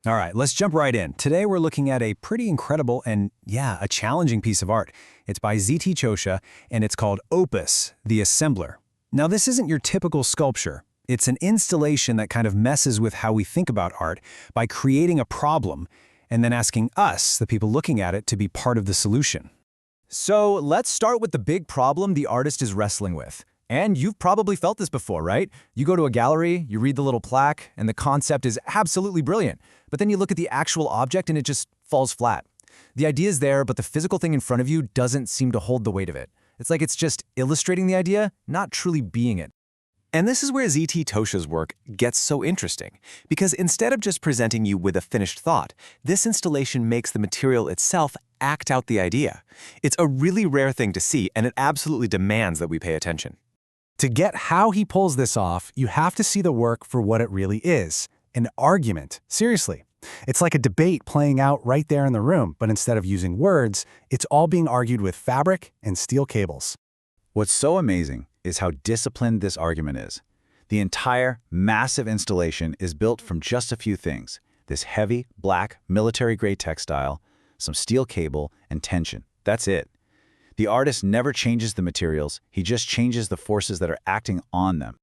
All right, let's jump right in. Today we're looking at a pretty incredible and, yeah, a challenging piece of art. It's by ZT Tosha, and it's called OPUS, the Assembler. Now, this isn't your typical sculpture. It's an installation that kind of messes with how we think about art by creating a problem and then asking us, the people looking at it, to be part of the solution. So let's start with the big problem the artist is wrestling with. And you've probably felt this before, right? You go to a gallery, you read the little plaque, and the concept is absolutely brilliant. But then you look at the actual object and it just falls flat. The idea is there, but the physical thing in front of you doesn't seem to hold the weight of it. It's like it's just illustrating the idea, not truly being it. And this is where ZT Tosha's work gets so interesting, because instead of just presenting you with a finished thought, this installation makes the material itself act out the idea. It's a really rare thing to see, and it absolutely demands that we pay attention. To get how he pulls this off, you have to see the work for what it really is, an argument. Seriously. It's like a debate playing out right there in the room, but instead of using words, it's all being argued with fabric and steel cables. What's so amazing is how disciplined this argument is. The entire, massive installation is built from just a few things: this heavy, black, military-grade textile, some steel cable, and tension. That's it. The artist never changes the materials, he just changes the forces that are acting on them.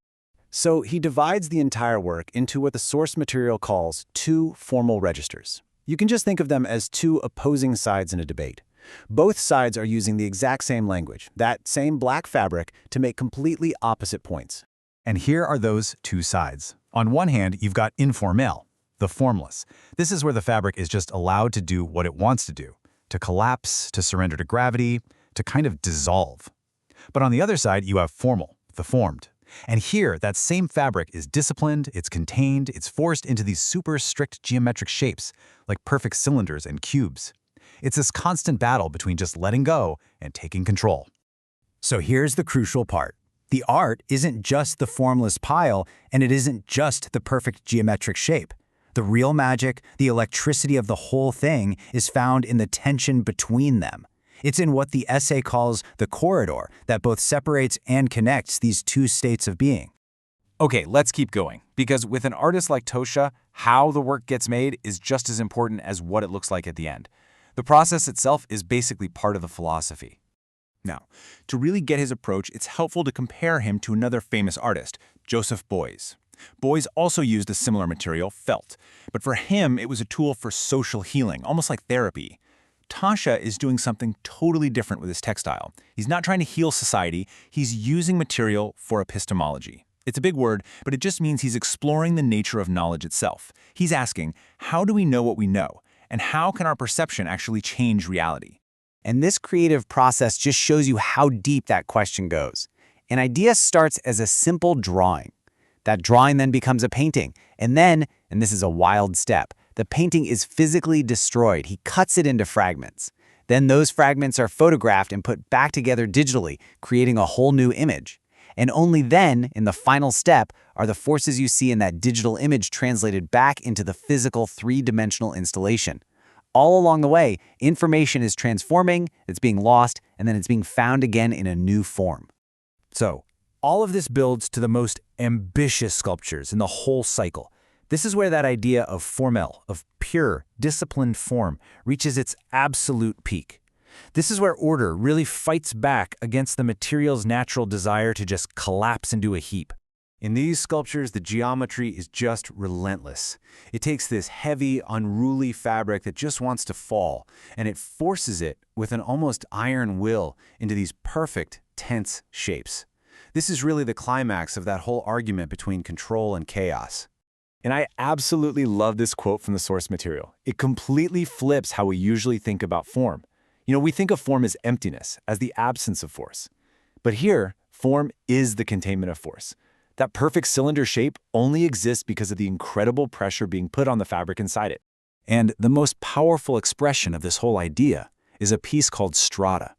So he divides the entire work into what the source material calls two formal registers. You can just think of them as two opposing sides in a debate. Both sides are using the exact same language, that same black fabric, to make completely opposite points. And here are those two sides. On one hand, you've got informel, the formless. This is where the fabric is just allowed to do what it wants to do, to collapse, to surrender to gravity, to kind of dissolve. But on the other side, you have formal, the formed. And here, that same fabric is disciplined, it's contained, it's forced into these super strict geometric shapes, like perfect cylinders and cubes. It's this constant battle between just letting go and taking control. So here's the crucial part. The art isn't just the formless pile, and it isn't just the perfect geometric shape. The real magic, the electricity of the whole thing, is found in the tension between them. It's in what the essay calls the corridor that both separates and connects these two states of being. Okay, let's keep going, because with an artist like Tosha, how the work gets made is just as important as what it looks like at the end. The process itself is basically part of the philosophy. Now, to really get his approach, it's helpful to compare him to another famous artist, Joseph Beuys. Beuys also used a similar material, felt, but for him it was a tool for social healing, almost like therapy. Tosha is doing something totally different with his textile. He's not trying to heal society, he's using material for epistemology. It's a big word, but it just means he's exploring the nature of knowledge itself. He's asking, how do we know what we know? And how can our perception actually change reality? And this creative process just shows you how deep that question goes. An idea starts as a simple drawing. That drawing then becomes a painting. And then, and this is a wild step, the painting is physically destroyed. He cuts it into fragments. Then those fragments are photographed and put back together digitally, creating a whole new image. And only then, in the final step, are the forces you see in that digital image translated back into the physical three-dimensional installation. All along the way, information is transforming, it's being lost, and then it's being found again in a new form. So, all of this builds to the most ambitious sculptures in the whole cycle. This is where that idea of formel, of pure, disciplined form, reaches its absolute peak. This is where order really fights back against the material's natural desire to just collapse into a heap. In these sculptures, the geometry is just relentless. It takes this heavy, unruly fabric that just wants to fall, and it forces it with an almost iron will into these perfect, tense shapes. This is really the climax of that whole argument between control and chaos. And I absolutely love this quote from the source material. It completely flips how we usually think about form. We think of form as emptiness, as the absence of force. But here, form is the containment of force. That perfect cylinder shape only exists because of the incredible pressure being put on the fabric inside it. And the most powerful expression of this whole idea is a piece called strata.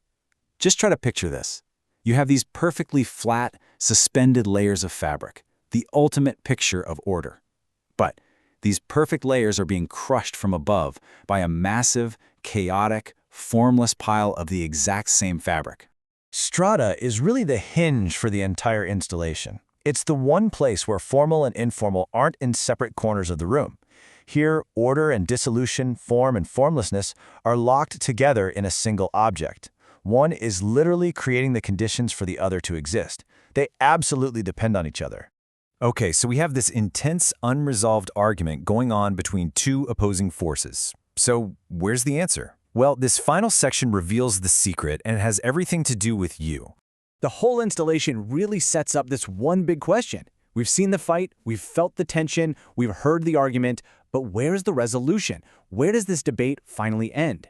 Just try to picture this. You have these perfectly flat, suspended layers of fabric, the ultimate picture of order. But these perfect layers are being crushed from above by a massive, chaotic, formless pile of the exact same fabric. Strata is really the hinge for the entire installation. It's the one place where formal and informal aren't in separate corners of the room. Here, order and dissolution, form and formlessness are locked together in a single object. One is literally creating the conditions for the other to exist. They absolutely depend on each other. Okay, so we have this intense, unresolved argument going on between two opposing forces. So where's the answer? Well, this final section reveals the secret, and it has everything to do with you. The whole installation really sets up this one big question. We've seen the fight, we've felt the tension, we've heard the argument, but where's the resolution? Where does this debate finally end?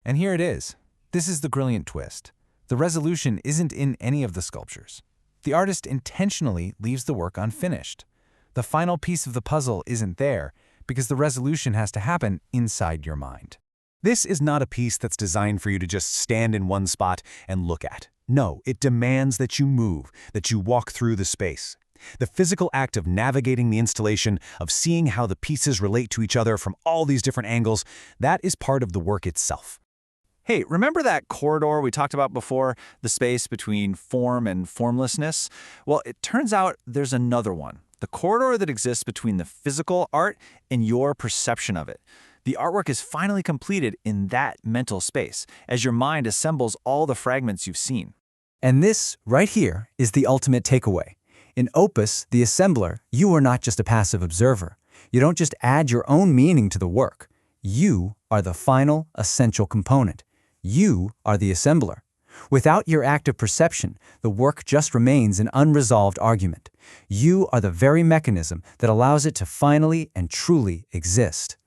And here it is. This is the brilliant twist. The resolution isn't in any of the sculptures. The artist intentionally leaves the work unfinished. The final piece of the puzzle isn't there because the resolution has to happen inside your mind. This is not a piece that's designed for you to just stand in one spot and look at. No, it demands that you move, that you walk through the space. The physical act of navigating the installation, of seeing how the pieces relate to each other from all these different angles, that is part of the work itself. Hey, remember that corridor we talked about before, the space between form and formlessness? Well, it turns out there's another one, the corridor that exists between the physical art and your perception of it. The artwork is finally completed in that mental space, as your mind assembles all the fragments you've seen. And this, right here, is the ultimate takeaway. In Opus, the assembler, you are not just a passive observer. You don't just add your own meaning to the work. You are the final, essential component. You are the assembler. Without your active perception, the work just remains an unresolved argument. You are the very mechanism that allows it to finally and truly exist.